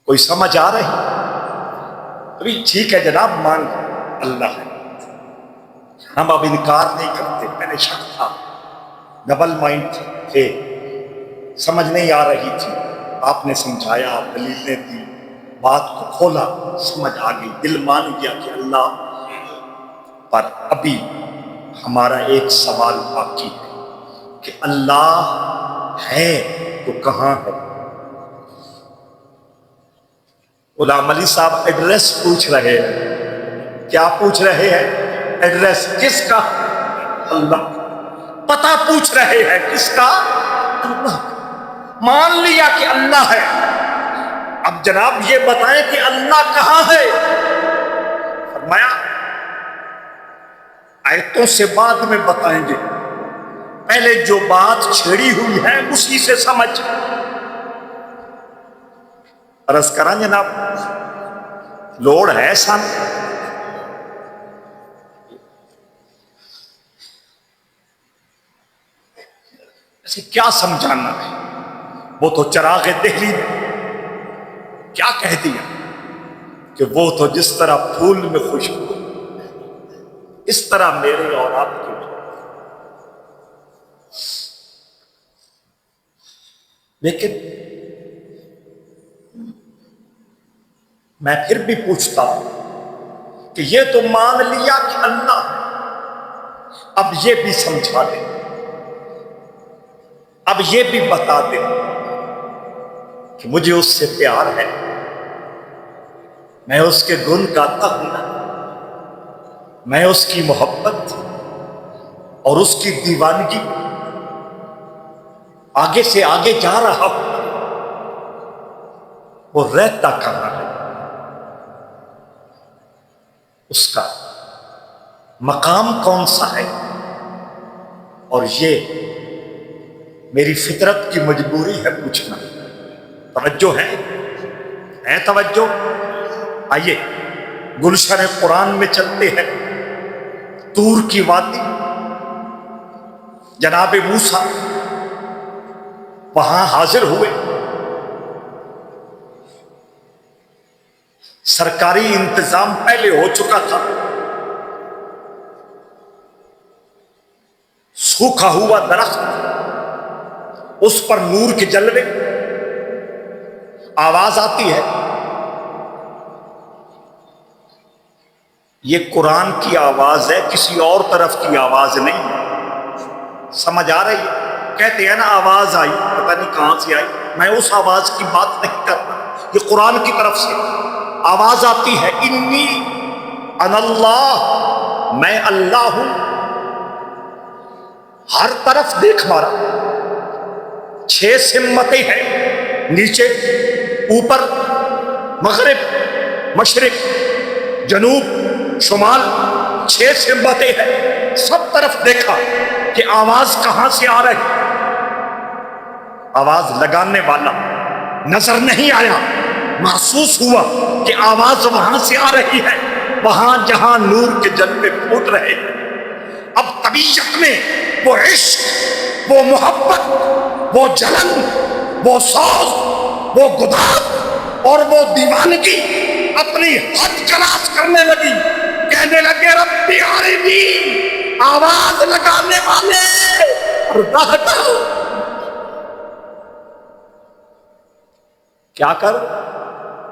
کوئی سمجھ آ رہی؟ ابھی ٹھیک ہے جناب، مان اللہ ہے، ہم اب انکار نہیں کرتے، پہلے شک تھا، ڈبل مائنڈ تھے، سمجھ نہیں آ رہی تھی، آپ نے سمجھایا، آپ دلیلیں دی، بات کو کھولا، سمجھ آ گئی، دل مان گیا کہ اللہ۔ پر ابھی ہمارا ایک سوال باقی ہے کہ اللہ ہے تو کہاں ہے؟ غلام علی صاحب ایڈریس پوچھ رہے ہیں، کیا پوچھ رہے ہیں؟ ایڈریس کس کا؟ اللہ۔ پتہ پوچھ رہے ہیں کس کا؟ اللہ۔ مان لیا کہ اللہ ہے، اب جناب یہ بتائیں کہ اللہ کہاں ہے؟ فرمایا آیتوں سے بعد میں بتائیں گے، پہلے جو بات چھیڑی ہوئی ہے اسی سے سمجھ۔ عرض کریں جناب، لوڑ ہے سن؟ اسے کیا سمجھانا ہے؟ وہ تو چراغ دہلی نے کیا کہہ دیا کہ وہ تو جس طرح پھول میں خوشبو، اس طرح میرے اور آپ کے۔ لیکن میں پھر بھی پوچھتا ہوں کہ یہ تو مان لیا کہ اللہ ہے، اب یہ بھی سمجھا دیں، اب یہ بھی بتا دیں کہ مجھے اس سے پیار ہے، میں اس کے گن گاتا ہوں نا، میں اس کی محبت اور اس کی دیوانگی آگے سے آگے جا رہا ہوں، وہ رہتا کہاں ہے؟ اس کا مقام کون سا ہے؟ اور یہ میری فطرت کی مجبوری ہے پوچھنا۔ توجہ ہے توجہ؟ آئیے گلشن قرآن میں چلتے ہیں، طور کی وادی، جناب موسیٰ وہاں حاضر ہوئے، سرکاری انتظام پہلے ہو چکا تھا، سوکھا ہوا درخت، اس پر نور کے جلوے، آواز آتی ہے، یہ قرآن کی آواز ہے، کسی اور طرف کی آواز نہیں ہے، سمجھ آ رہی ہے؟ کہتے ہیں نا آواز آئی، پتہ نہیں کہاں سے آئی، میں اس آواز کی بات نہیں کرتا، یہ قرآن کی طرف سے آواز آتی ہے، انی انا اللہ، میں اللہ ہوں۔ ہر طرف دیکھ مارا، 6 سمتیں ہیں، نیچے، اوپر، مغرب، مشرق، جنوب، شمال، 6 سمتیں ہیں، سب طرف دیکھا کہ آواز کہاں سے آ رہی، آواز لگانے والا نظر نہیں آیا، محسوس ہوا کہ آواز وہاں سے آ رہی ہے، وہاں جہاں نور کے جلوے پھوٹ رہے ہیں۔ اب طبیعت میں وہ عشق، وہ محبت، وہ جلن، وہ سوز، وہ گداز اور وہ دیوانگی اپنی حد کراس کرنے لگی۔ کہنے لگے ربی عالمین، آواز لگانے والے پردہ ہٹا۔ کیا کر؟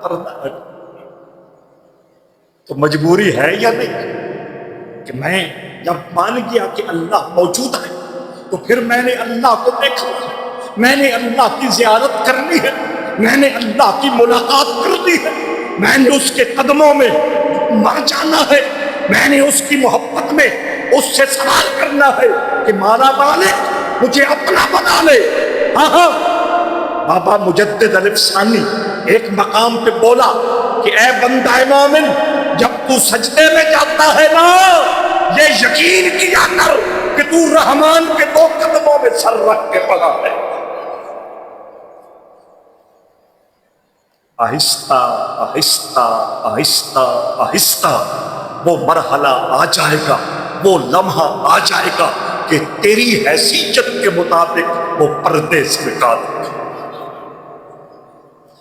پردہ ہٹا۔ تو مجبوری ہے یا نہیں کہ میں جب مان گیا کہ اللہ موجود ہے تو پھر میں نے اللہ کو دیکھنا ہے، میں نے اللہ کی زیارت کرنی ہے، میں نے اللہ کی ملاقات کرنی ہے، میں نے اس کے قدموں میں مر جانا ہے، میں نے اس کی محبت میں اس سے سوال کرنا ہے کہ مالا مالک مجھے اپنا بنا لے۔ ہاں بابا مجدد الف ثانی ایک مقام پہ بولا کہ اے بندہ مومن، جب تو سجدے میں جاتا ہے نا، یہ یقین کیا کر کہ تو رحمان کے دو قدموں میں سر رکھ کے پڑا ہے۔ آہستہ آہستہ آہستہ آہستہ وہ مرحلہ آ جائے گا، وہ لمحہ آ جائے گا کہ تیری حیثیت کے مطابق وہ پردے سے نکال دے گا۔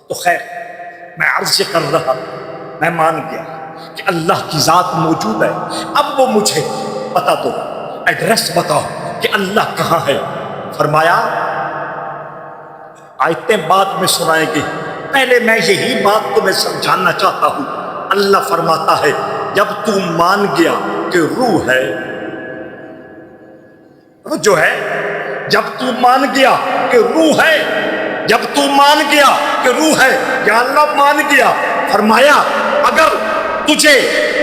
تو خیر، میں عرض کر رہا، میں مان گیا کہ اللہ کی ذات موجود ہے۔ اب وہ مجھے بتا دو، ایڈریس بتاؤ کہ اللہ کہاں ہے۔ فرمایا آیتیں بعد میں سنائیں گے، پہلے میں یہی بات تمہیں سمجھانا چاہتا ہوں۔ اللہ فرماتا ہے جب تو مان گیا کہ روح ہے، جو ہے جب تو مان گیا کہ روح ہے، جب تو مان گیا کہ روح ہے، یا اللہ مان گیا۔ فرمایا اگر تجھے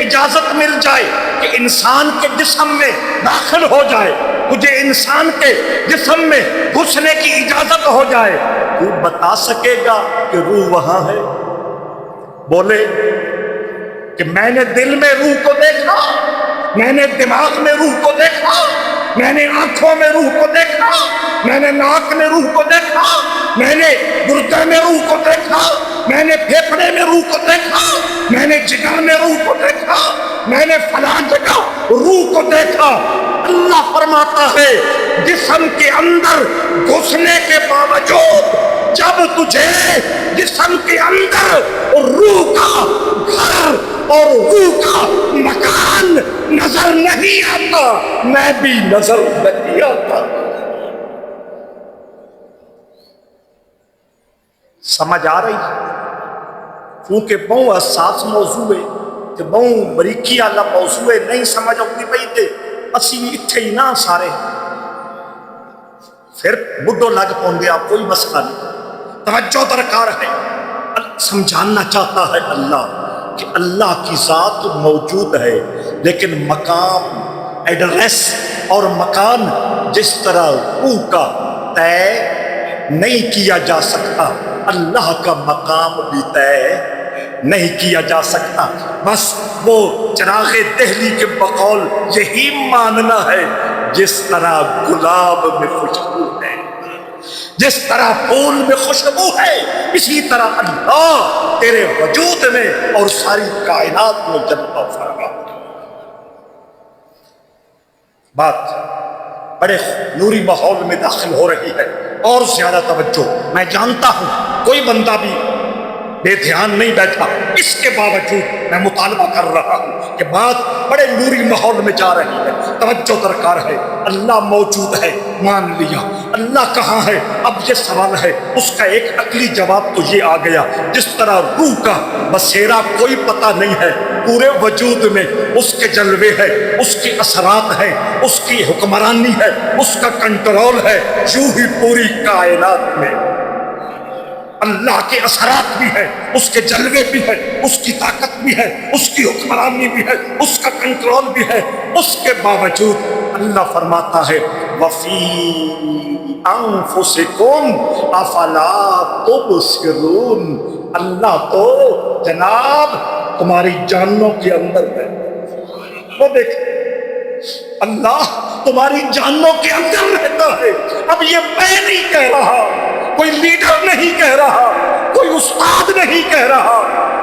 اجازت مل جائے کہ انسان کے جسم میں داخل ہو جائے، تجھے انسان کے جسم میں گھسنے کی اجازت ہو جائے، تو بتا سکے گا کہ روح وہاں ہے؟ بولے کہ میں نے دل میں روح کو دیکھا، میں نے دماغ میں روح کو دیکھا، میں نے آنکھوں میں روح کو دیکھا، میں نے ناک میں روح کو دیکھا، میں نے گردے میں روح کو دیکھا، میں نے پھیپھڑے میں روح کو دیکھا، میں نے جگر میں روح کو دیکھا، میں نے فلاں جگہ روح کو دیکھا۔ اللہ فرماتا ہے جسم کے اندر گھسنے کے باوجود جب تجھے جسم کے اندر روح کا گھر اور روح کا مکان نظر نہیں آتا، میں بھی نظر نہیں آتا۔ سمجھ آ رہی؟ کیونکہ بہت حساس موضوع ہے کہ بہت بریکی والا موضوع ہے، نہیں سمجھ آتی پئی تے اسی اتھے ہی نہ سارے پھر بڈھو لگ پوندے، آپ کوئی مسئلہ نہیں، توجہ درکار ہے۔ سمجھانا چاہتا ہے اللہ کہ اللہ کی ذات موجود ہے، لیکن مقام، ایڈریس اور مکان جس طرح روح کا طے نہیں کیا جا سکتا، اللہ کا مقام بھی طے نہیں کیا جا سکتا۔ بس وہ چراغ دہلی کے بقول یہی ماننا ہے، جس طرح گلاب میں خوشبو ہے، جس طرح پھول میں خوشبو ہے، اسی طرح اللہ تیرے وجود میں اور ساری کائنات میں جلوہ فرما۔ بات بڑے نوری ماحول میں داخل ہو رہی ہے، اور زیادہ توجہ۔ میں جانتا ہوں کوئی بندہ بھی بے دھیان نہیں بیٹھا، اس کے باوجود میں مطالبہ کر رہا ہوں کہ بات بڑے نوری ماحول میں جا رہی ہے، توجہ درکار ہے۔ اللہ موجود ہے، مان لیا۔ اللہ کہاں ہے؟ اب یہ سوال ہے، اس کا ایک عقلی جواب تو یہ آ گیا، جس طرح روح کا بسیرا کوئی پتہ نہیں ہے، پورے وجود میں اس کے جلوے ہے، اس کے اثرات ہیں، اس کی حکمرانی ہے، اس کا کنٹرول ہے، یوں ہی پوری کائنات میں اللہ کے اثرات بھی ہیں، اس کے جلوے بھی ہیں، اس کی طاقت بھی ہے، اس کی حکمرانی بھی ہے، اس کا کنٹرول بھی ہے۔ اس کے باوجود اللہ فرماتا ہے وَفِي أَنفُسِكُمْ أَفَلَا تُبْصِرُونَ، اللہ تو جناب تمہاری جانوں کے اندر ہے۔ وہ دیکھ، اللہ تمہاری جانوں کے اندر رہتا ہے۔ اب یہ میں نہیں کہہ رہا، کوئی لیڈر نہیں کہہ رہا، کوئی استاد نہیں کہہ رہا،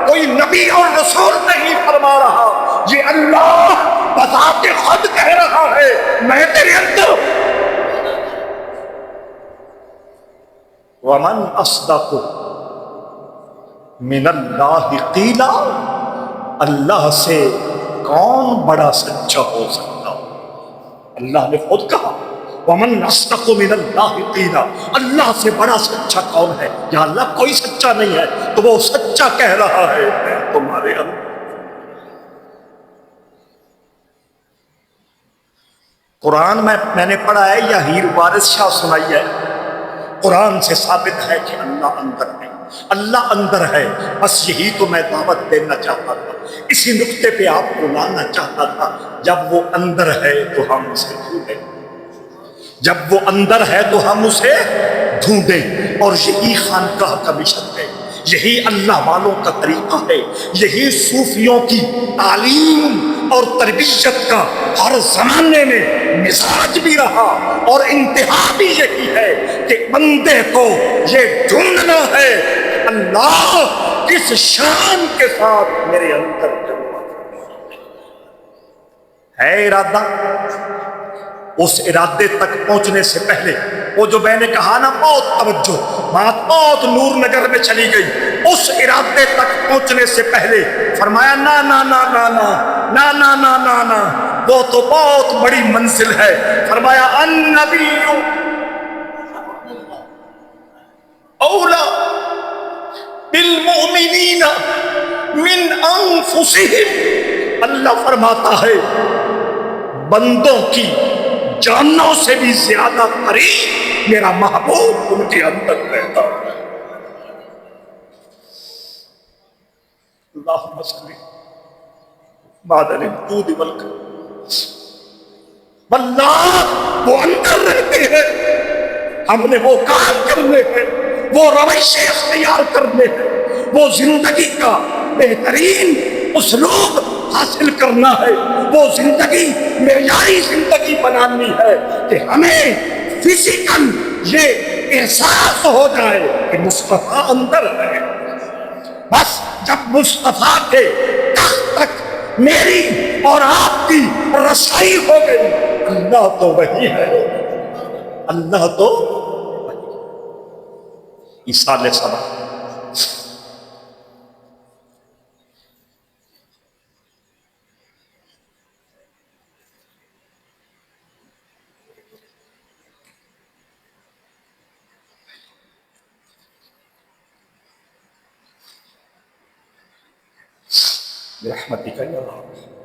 کوئی نبی اور رسول نہیں فرما رہا، کہ اللہ بذات خود کہہ رہا ہے میں تیرے اندر ہوں۔ ومن اصدق من اللہ قیلا، اللہ سے کون بڑا سچا ہو سکتا؟ اللہ نے خود کہا ومن اصدق من اللہ قیلا، اللہ سے بڑا سچا کون ہے؟ یا اللہ کوئی سچا نہیں ہے تو وہ سچا کہہ رہا ہے میں تمہارے اندر۔ قرآن میں نے پڑھا ہے یا ہیر وارث شاہ سنائی ہے؟ قرآن سے ثابت ہے کہ اللہ اندر ہے، اللہ اندر ہے۔ بس یہی تو میں دعوت دینا چاہتا تھا، اسی نقطے پہ آپ کو لانا چاہتا تھا۔ جب وہ اندر ہے تو ہم اسے ڈھونڈیں، جب وہ اندر ہے تو ہم اسے ڈھونڈیں، اور یہی خانقاہ کا مشن ہے، یہی اللہ والوں کا طریقہ ہے، یہی صوفیوں کی تعلیم اور تربیت کا ہر زمانے میں مزاج بھی رہا، اور انتہا بھی یہی ہے کہ بندے کو یہ ڈھونڈنا ہے کہ اللہ کس شان کے ساتھ میرے اندر ہے ارادہ۔ اس ارادے تک پہنچنے سے پہلے وہ جو میں نے کہا نا بہت توجہ، بات بہت نور نگر میں چلی گئی، اس ارادے تک پہنچنے سے پہلے فرمایا نا نا نا نا نا نا نا نا نا نا، وہ تو بہت بڑی منزل ہے۔ فرمایا النبی اولا بالمؤمنین من انفسہم، اللہ فرماتا ہے بندوں کی جانوں سے بھی زیادہ قریب میرا محبوب ان کے اندر رہتا ہے۔ اللہم صلی بادل الدود والکرم، اللہ وہ اندر رہتے ہیں، ہم نے وہ کام کرنے ہیں، وہ روشیں اختیار کرنے ہیں، وہ زندگی کا بہترین اسلوب حاصل کرنا ہے، وہ زندگی معیاری زندگی بنانی ہے کہ ہمیں فزیکل یہ احساس ہو جائے کہ مصطفیٰ اندر ہے۔ بس جب مصطفیٰ کے تخت تک میری اور آپ کی رسائی ہو گئی، اللہ تو وہی ہے، اللہ تو ایصال سبا۔ برحمتک یا اللہ۔